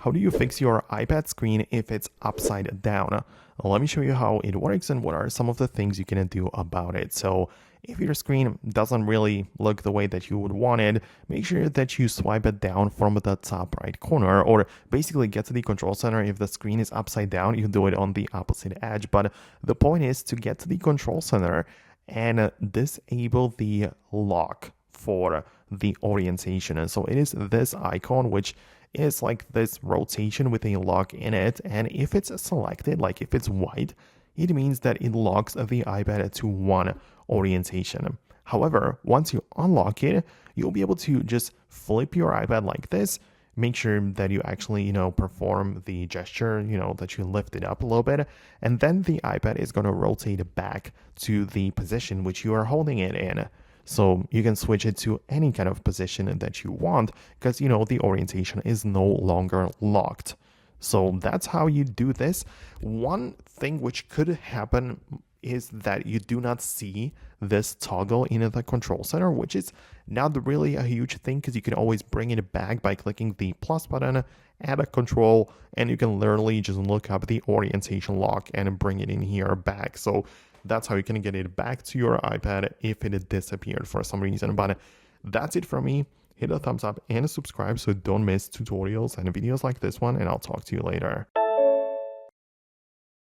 How do you fix your iPad screen if it's upside down? Let me show you how it works and what are some of the things you can do about it. So if your screen doesn't really look the way that you would want it, make sure that you swipe it down from the top right corner, or basically get to the control center. If the screen is upside down, you do it on the opposite edge. But the point is to get to the control center and disable the lock for the orientation. And so it is this icon, which is like this rotation with a lock in it. And if it's selected, like if it's white, it means that it locks the iPad to one orientation. However, once you unlock it, you'll be able to just flip your iPad like this. Make sure that you actually, perform the gesture, that you lift it up a little bit. And then the iPad is going to rotate back to the position which you are holding it in. So you can switch it to any kind of position that you want because, the orientation is no longer locked. So that's how you do this. One thing which could happen is that you do not see this toggle in the control center, which is not really a huge thing because you can always bring it back by clicking the plus button, add a control, and you can literally just look up the orientation lock and bring it in here back. So that's how you can get it back to your iPad if it disappeared for some reason. But that's it from me. Hit a thumbs up and subscribe so don't miss tutorials and videos like this one, and I'll talk to you later.